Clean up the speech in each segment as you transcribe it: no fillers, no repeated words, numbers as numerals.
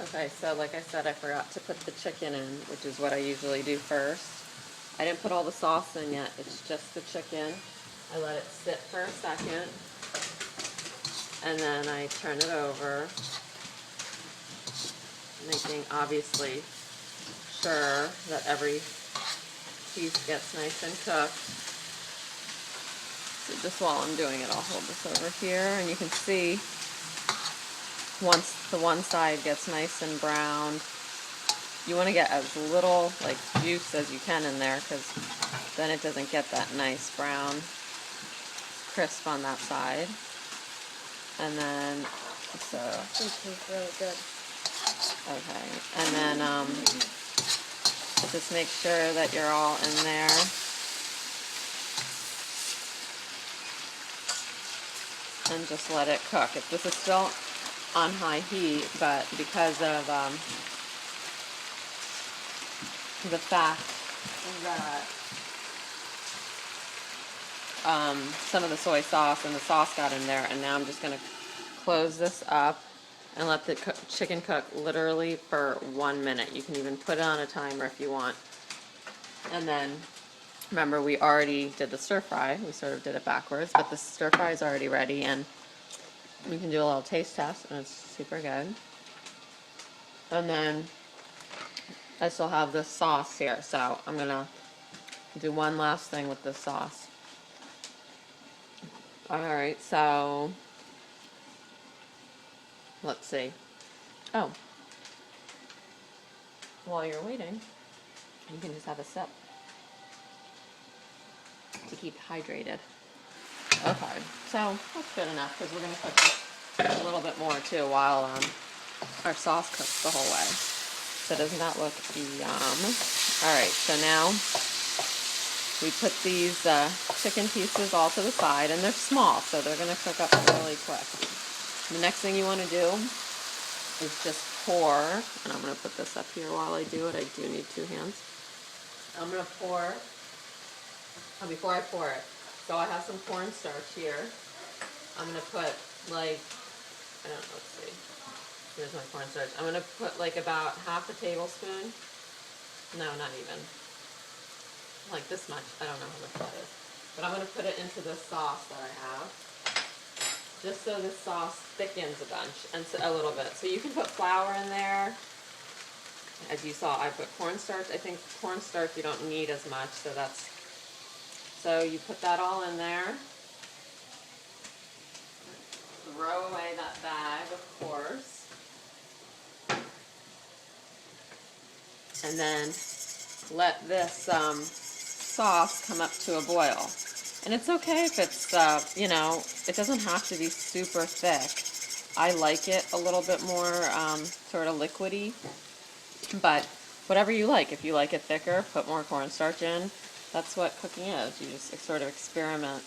Okay, so like I said, I forgot to put the chicken in, which is what I usually do first. I didn't put all the sauce in yet, it's just the chicken. I let it sit for a second, and then I turn it over, making obviously sure that every piece gets nice and cooked. So just while I'm doing it, I'll hold this over here, and you can see once the one side gets nice and browned, you want to get as little like juice as you can in there, because then it doesn't get that nice brown crisp on that side. And then so This is really good. okay, and then just make sure that you're all in there. And just let it cook. This is still on high heat, but because of the fact that some of the soy sauce and the sauce got in there, and now I'm just going to close this up and let the chicken cook literally for 1 minute. You can even put it on a timer if you want. And then remember, we already did the stir fry. We sort of did it backwards, but the stir fry is already ready, and we can do a little taste test, and it's super good. And then I still have this sauce here, so I'm gonna do one last thing with this sauce. Alright, so let's see. Oh, while you're waiting, you can just have a sip to keep hydrated. Okay, so that's good enough, because we're going to cook this a little bit more too while our sauce cooks the whole way. So doesn't that look yum? Alright, so now we put these chicken pieces all to the side, and they're small, so they're going to cook up really quick. The next thing you want to do is just pour, and I'm going to put this up here while I do it. I do need two hands. I'm going to pour, before I pour it, so I have some cornstarch here. I'm going to put like, I don't know, let's see. Here's my cornstarch. I'm going to put like about half a tablespoon. No, not even. Like this much. I don't know how much that is. But I'm going to put it into this sauce that I have, just so the sauce thickens a bunch, and a little bit. So you can put flour in there. As you saw, I put cornstarch. I think cornstarch you don't need as much, so you put that all in there. Throw away that bag, of course. And then let this sauce come up to a boil. And it's okay if it's, it doesn't have to be super thick. I like it a little bit more sort of liquidy, but whatever you like. If you like it thicker, put more cornstarch in. That's what cooking is. You just sort of experiment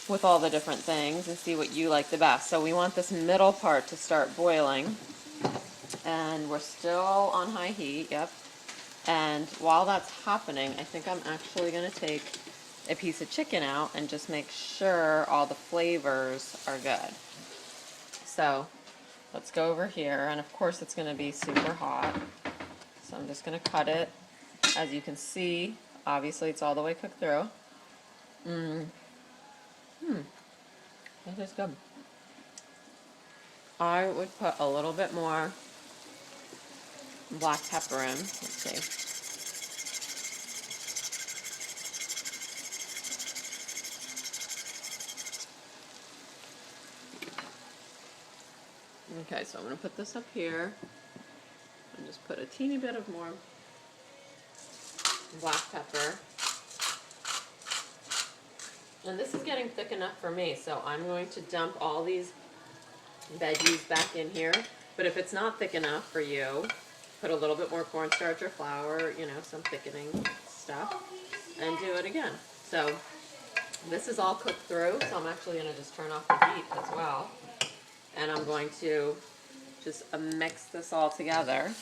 with all the different things and see what you like the best. So we want this middle part to start boiling, and we're still on high heat, yep. And while that's happening, I think I'm actually going to take a piece of chicken out and just make sure all the flavors are good. So let's go over here, and of course it's going to be super hot. So I'm just going to cut it. As you can see, obviously it's all the way cooked through. That is good. I would put a little bit more black pepper in. Let's see. Okay, so I'm going to put this up here and just put a teeny bit of more black pepper. And this is getting thick enough for me, so I'm going to dump all these veggies back in here. But if it's not thick enough for you, put a little bit more cornstarch or flour, some thickening stuff, and do it again. So this is all cooked through, so I'm actually going to just turn off the heat as well. And I'm going to just mix this all together.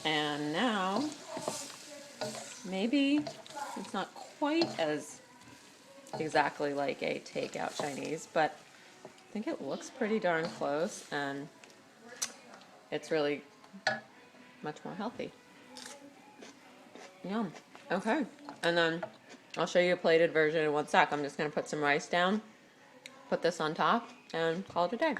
And now, maybe it's not quite as exactly like a takeout Chinese, but I think it looks pretty darn close, and it's really much more healthy. Yum. Okay, and then I'll show you a plated version in one sec. I'm just going to put some rice down, put this on top, and call it a day.